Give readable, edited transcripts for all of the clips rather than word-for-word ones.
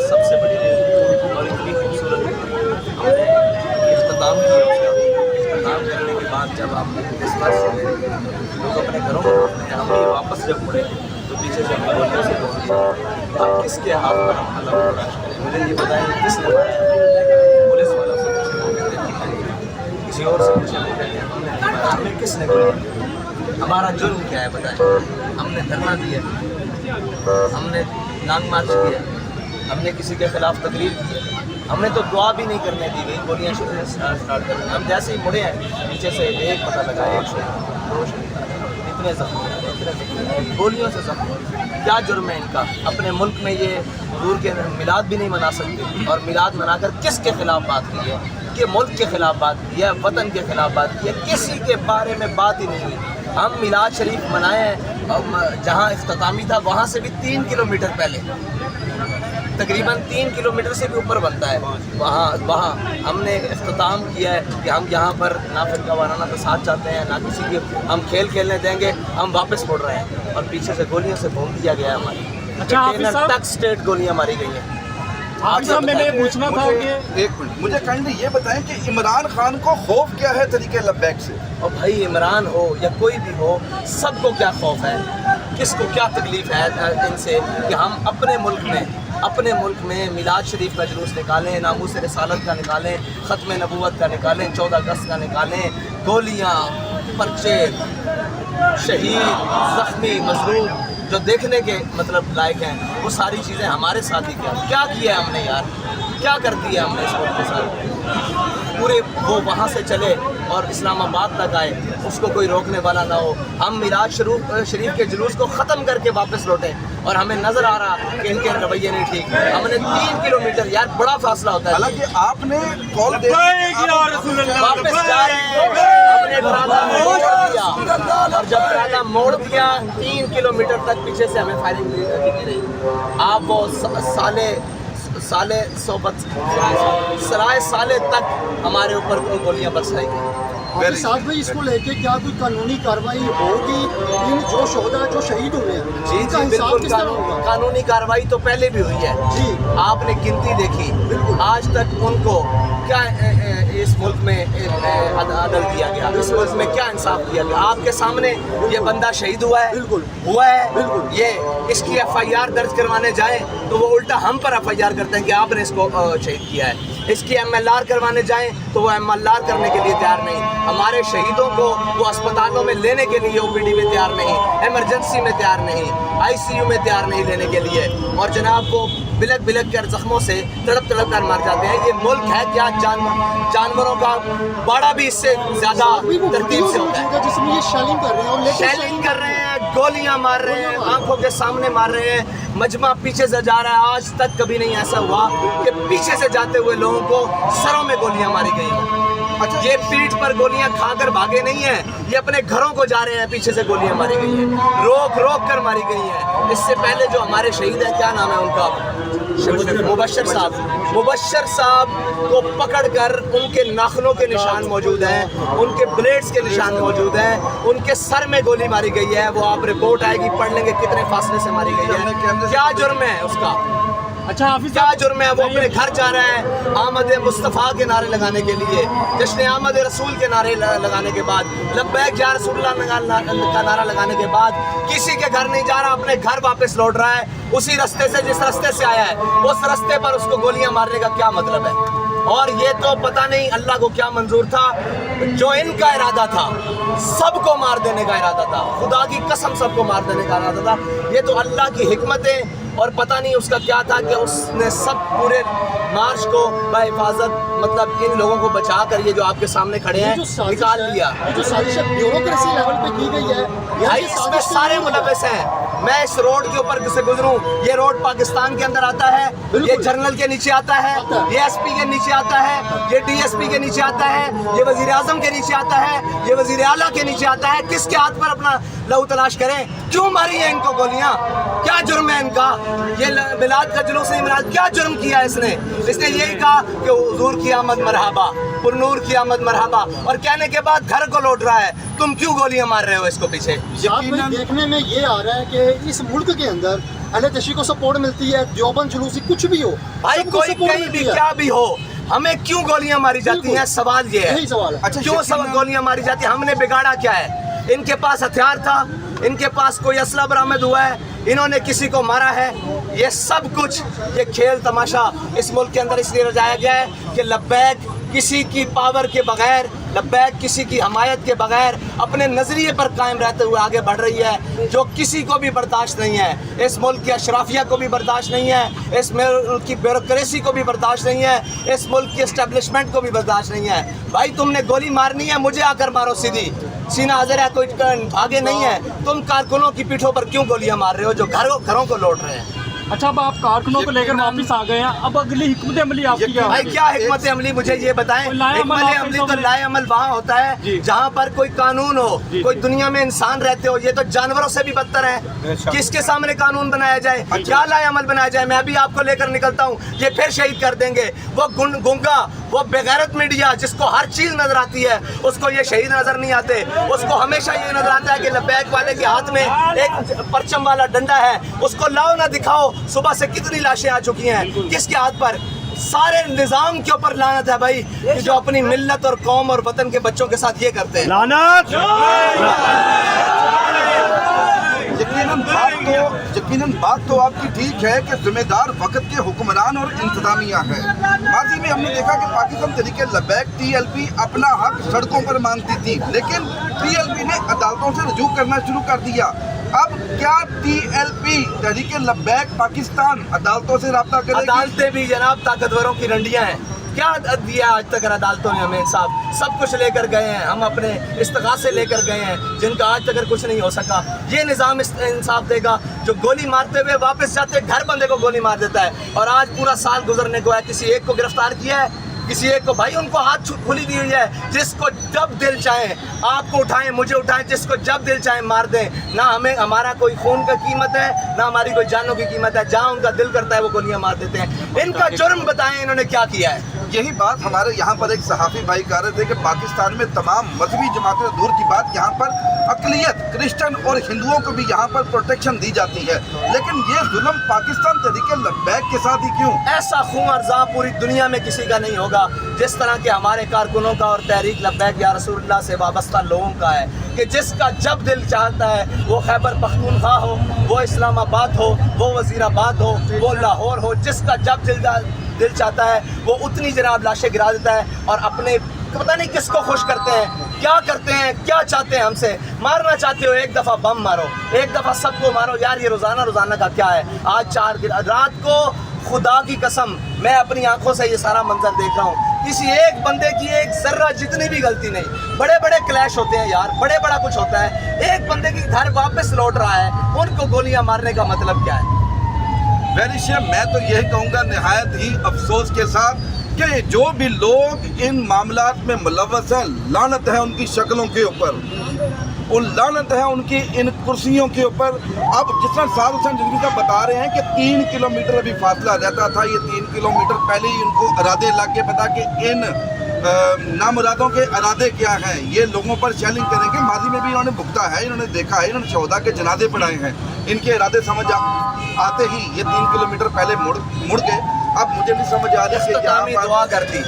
سب سے بڑی اور اتنی خوبصورت ہم نے اختتام کیا اس کا. اختتام کرنے کے بعد جب آپ نے اس بار سے لوگ اپنے گھروں میں لوٹنے ہیں, ہم بھی واپس جب مڑے تو پیچھے سے ہمیں گولیوں سے بول دیا اب کس کے ہاتھ پر ہم حلم تلاش کریں. مجھے یہ بتائیں کس نے مارا, پولیس والوں سے پوچھے وہ کہتے ہیں کسی اور سے پوچھے وہ کہتے ہیں ہمیں کس نے گولی دی. ہمارا جرم کیا ہے بتائیں؟ ہم نے دھرنا دیا, ہم نے لانگ مارچ کیا, ہم نے کسی کے خلاف تقریر کی, ہم نے تو دعا بھی نہیں کرنے دی گئی, گولیاں اسٹارٹ کر دیں. ہم جیسے ہی مڑے ہیں پیچھے سے ایک پتہ لگا, ایک شہید, دو شہید, اتنے زخمی, گولیوں سے زخمی. کیا جرم ہے ان کا؟ اپنے ملک میں یہ حضور کے میلاد بھی نہیں منا سکتے, اور میلاد منا کر کس کے خلاف بات کی ہے؟ کہ ملک کے خلاف بات کی ہے, وطن کے خلاف بات کی ہے, کسی کے بارے میں بات ہی نہیں ہوئی. ہم میلاد شریف منائے ہیں جہاں اختتامی تھا وہاں سے بھی 3 کلومیٹر پہلے, تقریباً 3 کلومیٹر سے بھی اوپر بنتا ہے, وہاں ہم نے اختتام کیا ہے کہ ہم یہاں پر نہ فرقہ وارانہ کے ساتھ چاہتے ہیں, نہ کسی کے ہم کھیل کھیلنے دیں گے. ہم واپس مڑ رہے ہیں اور پیچھے سے گولیوں سے بھون دیا گیا ہے ہماری. تک اسٹیٹ گولیاں ماری گئی ہیں. میں پوچھنا تھا کہ ایک منٹ مجھے کائنڈلی یہ بتائیں کہ عمران خان کو خوف کیا ہے طریقے لبیک سے؟ اور بھائی عمران ہو یا کوئی بھی ہو, سب کو کیا خوف ہے, کس کو کیا تکلیف ہے ان سے کہ ہم اپنے ملک میں میلاد شریف کا جلوس نکالیں, ناموس رسالت کا نکالیں, ختم نبوت کا نکالیں, 14 اگست کا نکالیں, گولیاں, پرچے, شہید, زخمی, مظلوم جو دیکھنے کے مطلب لائق ہیں, وہ ساری چیزیں ہمارے ساتھ ہی کیا کیا ہے ہم نے یار, کیا کر دیا ہم نے اس وقت کے ساتھ. پورے وہ وہاں سے چلے اور اسلام آباد تک آئے, اس کو کوئی روکنے والا نہ ہو. ہم میلاد شریف کے جلوس کو ختم کر کے واپس لوٹیں اور ہمیں نظر آ رہا کہ ان کے رویے نہیں ٹھیک. ہم نے 3 کلومیٹر, یار بڑا فاصلہ ہوتا ہے. حالانکہ آپ نے کال دے واپس جا رہے ہیں, ہم نے ارادہ موڑ دیا, اور جب ارادہ موڑ دیا 3 کلومیٹر تک پیچھے سے ہمیں فائرنگ دی رہی. آپ وہ سالے صحبت سرائے سالے تک ہمارے اوپر گولیاں برسائی گئی. ساتھ میں اس کو لے کے کیا کوئی قانونی کارروائی ہوگی ان جو شہدا جو شہید ہوئے ہیں؟ جی بالکل قانونی کارروائی تو پہلے بھی ہوئی ہے. جی آپ نے گنتی دیکھی, آج تک ان کو کیا اس ملک میں عدل دیا گیا, اس ملک میں کیا انصاف دیا گیا؟ آپ کے سامنے یہ بندہ شہید ہوا ہے, یہ اس کی FIR درج کروانے جائیں تو وہ الٹا ہم پر FIR کرتے ہیں کہ آپ نے اس کو شہید کیا ہے. اس کی MLR کروانے جائیں تو وہ MLR کرنے کے لیے تیار نہیں. ہمارے شہیدوں کو وہ اسپتالوں میں لینے کے لیے OPD میں تیار نہیں, ایمرجنسی میں تیار نہیں, ICU میں تیار نہیں لینے کے لیے, اور جناب وہ بلک کر زخموں سے تڑپ کر مر جاتے ہیں. یہ ملک ہے کیا جانوروں کا باڑا بھی اس سے زیادہ ترتیب سے ہوتا ہے. جس میں یہ شیلنگ کر رہے ہیں, گولیاں مار رہے ہیں, آنکھوں کے سامنے مار رہے ہیں, مجمع پیچھے سے جا رہا ہے. آج تک کبھی نہیں ایسا ہوا کہ پیچھے سے جاتے ہوئے لوگوں کو سروں میں گولیاں ماری گئی ہیں. یہ پیٹھ پر گولیاں کھا کر بھاگے نہیں ہیں, یہ اپنے گھروں کو جا رہے ہیں, پیچھے سے گولیاں ماری گئی ہیں, روک کر ماری گئی ہیں. اس سے پہلے جو ہمارے شہید ہیں, کیا نام ہے ان کا, مبشر صاحب کو پکڑ کر ان کے ناخنوں کے نشان موجود ہیں, ان کے بلیڈز کے نشان موجود ہیں, ان کے سر میں گولی ماری گئی ہے. وہ آپ رپورٹ آئے گی, پڑھ لیں گے کتنے فاصلے سے ماری گئی ہے. کیا جرم ہے اس کا, کیا جرم ہے؟ وہ اپنے گھر جا رہا ہے آمد مصطفیٰ کے نعرے لگانے کے لیے, جشن آمد رسول کے نعرے لگانے کے بعد, لبیک یا رسول اللہ کا نعرہ لگانے کے بعد کسی کے گھر نہیں جا رہا, اپنے گھر واپس لوٹ رہا ہے اسی رستے سے جس رستے سے آیا ہے. اس رستے پر اس کو گولیاں مارنے کا کیا مطلب ہے؟ اور یہ تو پتہ نہیں اللہ کو کیا منظور تھا, جو ان کا ارادہ تھا سب کو مار دینے کا ارادہ تھا, خدا کی قسم سب کو مار دینے کا ارادہ تھا. یہ تو اللہ کی حکمتیں, اور پتہ نہیں اس کا کیا تھا کہ اس نے سب پورے مارچ کو بحفاظت मतलब इन लोगों को बचा कर ये जो आपके सामने खड़े हैं जो साजिश निकाल है, लिया। ये जो साजिश ब्यूरोक्रेसी लेवल पे की गई है, भाई ये इसमें साजिश सारे नहीं है। मुलविस हैं। मैं इस रोड के ऊपर से गुजरूं, ये रोड पाकिस्तान के अंदर आता है, बिल्कुल। ये जनरल के नीचे आता है, आता है। ये एसपी के नीचे आता है, ये डीएसपी के नीचे आता है, ये वजीर आजम के नीचे आता है, ये वजीर आला के नीचे आता है। किसके हाथ पर अपना लहू तलाश करें? क्यों मारी है इनको गोलियां? क्या जुर्म है इनका? ये मिलाद का जुलूस नहीं मिलाद, क्या जुर्म किया इसने? इसने यही कहा कि हुजूर की आमद मरहबा, पुरनूर की आमद मरहबा, और कहने के बाद घर को लौट रहा है। तुम क्यों गोलियां मार रहे हो इसको पीछे? साथ में देखने में ये आ रहा है कि इस मुल्क के अंदर अहले तशरीह को सपोर्ट मिलती है, देवबंद जुलूसी कुछ भी हो, भाई सबको कोई support कहीं भी मिलती है। क्या भी हो, हमें क्यों गोलियां मारी जाती बिल्कुल। हैं? सवाल ये है, यही सवाल है। अच्छा, क्यों सब गोलियां मारी जाती हैं? हमने बिगाड़ा क्या है? इनके पास हथियार था, इनके पास कोई असला बरामद हुआ है, इन्होंने किसी को मारा है। ये सब कुछ ये खेल तमाशा इस मुल्क के अंदर इसलिए रचाया गया है कि लब्बैक किसी की पावर के बगैर, लब्बैक किसी की हमायत के बगैर अपने नज़रिए पर कायम रहते हुए आगे बढ़ रही है, जो किसी को भी बर्दाश्त नहीं है। इस मुल्क की अशराफिया को भी बर्दाश्त नहीं है, इस मुल्क की ब्यूरोक्रेसी को भी बर्दाश्त नहीं है, इस मुल्क की एस्टेब्लिशमेंट को भी बर्दाश्त नहीं है। भाई तुमने गोली मारनी है, मुझे आकर मारो सीधी, सीना हाजिर है, कोई आगे नहीं है। तुम कारकुनों की पीठों पर क्यों गोलियां मार रहे हो जो घरों को लौट रहे हैं? अच्छा, अब आप कारकुनों को लेकर वापस आ गए हैं, अब अगली हिकमत अमली आपकी क्या भाई है? क्या हिकमत अमली, मुझे ये बताएं। लाए अमल हिकमत आप अमली कैसे तो लाए अमल वहाँ होता है जी। जहाँ पर कोई कानून हो, जी। कोई दुनिया में इंसान रहते हो। ये तो जानवरों से भी बदतर है। किसके सामने कानून बनाया जाए, क्या लाए अमल बनाया जाए? मैं अभी आपको लेकर निकलता हूँ, ये फिर शहीद कर देंगे। वो गुंगा, वो बेगैरत मीडिया जिसको हर चीज नजर आती है, उसको ये शहीद नजर नहीं आते। उसको हमेशा ये नजर आता है कि लब्बैक वाले के हाथ में एक परचम वाला डंडा है, उसको लाओ ना दिखाओ। सुबह से कितनी लाशें आ चुकी हैं, किसके हाथ पर? सारे निजाम के ऊपर लानत है भाई, कि जो अपनी मिल्लत और कौम और वतन के बच्चों के साथ ये करते हैं। यकीनन बात तो आपकी ठीक है कि जिम्मेदार वक्त के हुक्मरान और इंतजामिया है। माजी में हमने देखा कि पाकिस्तान तरीके लब्बैक टीएलपी अपना हक सड़कों पर मांगती थी, लेकिन टीएलपी ने अदालतों से रजू करना शुरू कर दिया। अब क्या टीएलपी तहरीके लब्बैक पाकिस्तान अदालतों से रब्ता करेगी? अदालतें भी जनाब ताकतवरों की रंडियां हैं। क्या दिया आज तक अदालतों ने हमें इंसाफ? सब कुछ लेकर गए हैं, हम अपने इस्तिगासे लेकर गए हैं, जिनका आज तक कुछ नहीं हो सका। ये निज़ाम इंसाफ देगा जो गोली मारते हुए वापस जाते घर बंदे को गोली मार देता है। और आज पूरा साल गुजरने को है, किसी एक को गिरफ्तार किया है, किसी एक को भाई उनको हाथ खुली दी हुई है। जिसको जब दिल चाहे आपको उठाएं, मुझे उठाएं, जिसको जब दिल चाहे मार दें। ना हमें हमारा कोई खून का कीमत है, ना हमारी कोई जानों की कीमत है। जहाँ उनका दिल करता है वो गोलियां मार देते हैं। इनका जुर्म बताएं, इन्होंने क्या किया है? यही बात हमारे यहाँ पर एक सहाफ़ी भाई कह रहे थे कि पाकिस्तान में तमाम मजहबी जमातें दूर की बात, यहाँ पर अकलियत क्रिश्चियन और हिंदुओं को भी यहाँ पर प्रोटेक्शन दी जाती है, लेकिन ये जुल्म पाकिस्तान तरीके लब्बैक के साथ ही क्यों? ऐसा खून और जाम पूरी दुनिया में किसी का नहीं होगा जिस तरह के हमारे कारकुनों का और तहरीक लब्बैक या रसूलुल्लाह से वाबस्ता लोगों का है, कि जिसका जब दिल चाहता है, वो खैबर पख्तूनख्वा हो, वो इस्लामाबाद हो, वो वज़ीराबाद हो, वो लाहौर हो, जिसका जब दिल चाहता है वो उतनी जनाब लाशें गिरा देता है और अपने पता नहीं किसको खुश करते हैं, क्या करते हैं, क्या चाहते हैं हमसे। मारना चाहते हो एक दफ़ा बम मारो, एक दफ़ा सबको मारो यार। ये रोज़ाना का क्या है? आज 4 दिन रात को खुदा की कसम मैं अपनी आंखों से ये सारा मंजर देख रहा हूँ। किसी एक बंदे की एक जर्रा जितनी भी गलती नहीं। बड़े बड़े क्लैश होते हैं यार, बड़े बड़ा कुछ होता है। एक बंदे की घर वापस लौट रहा है, उनको गोलियां मारने का मतलब क्या है? वैसे मैं तो यही कहूँगा निहायत ही अफसोस के साथ कि जो भी लोग इन मामलात में मुलव्वस हैं, लानत है उनकी शक्लों के ऊपर, उन लानत है उनकी इन कुर्सियों के ऊपर। अब जिस तरह साद हुसैन रिजवी साहब बता रहे हैं कि 3 किलोमीटर अभी फासला रहता था, ये 3 किलोमीटर पहले ही उनको इरादे लग के पता कि इन नामुरादों के इरादे क्या हैं, ये लोगों पर शेलिंग करेंगे। माजी में भी इन्होंने भुगता है, इन्होंने देखा है, इन्होंने शोहदा के जनाजे पढ़ाए हैं। इनके इरादे समझ आते ही ये 3 किलोमीटर पहले मुड़ गए। अब मुझे नहीं समझ आ रही कि यहाँ पर दुआ कर दी,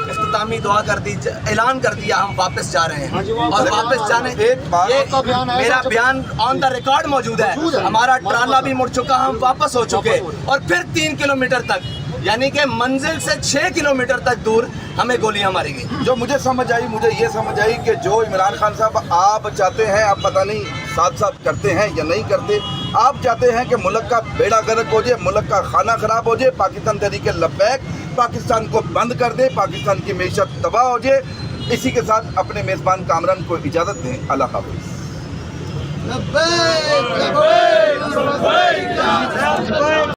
इख्तितामी दुआ कर दी, ऐलान कर दिया हम वापस जा रहे हैं। और वापस जाने एक बात आपका बयान है, मेरा बयान ऑन द रिकॉर्ड मौजूद है। हमारा ट्राला भी मुड़ चुका, हम वापस हो चुके और फिर 3 किलोमीटर तक, यानी कि मंजिल से 6 किलोमीटर तक दूर हमें गोलियां मारी गई। जो मुझे समझ आई, मुझे ये समझ आई कि जो इमरान खान साहब आप चाहते हैं, आप पता नहीं साथ साथ करते हैं या नहीं करते। आप चाहते हैं कि मुल्क का बेड़ा गर्क हो जाए, मुल्क का खाना खराब हो जाए, पाकिस्तान तहरीके लब्बैक पाकिस्तान को बंद कर दे, पाकिस्तान की मैशत तबाह हो जाए। इसी के साथ अपने मेज़बान कामरान को इजाज़त दें। अल्लाह हाफ़िज़।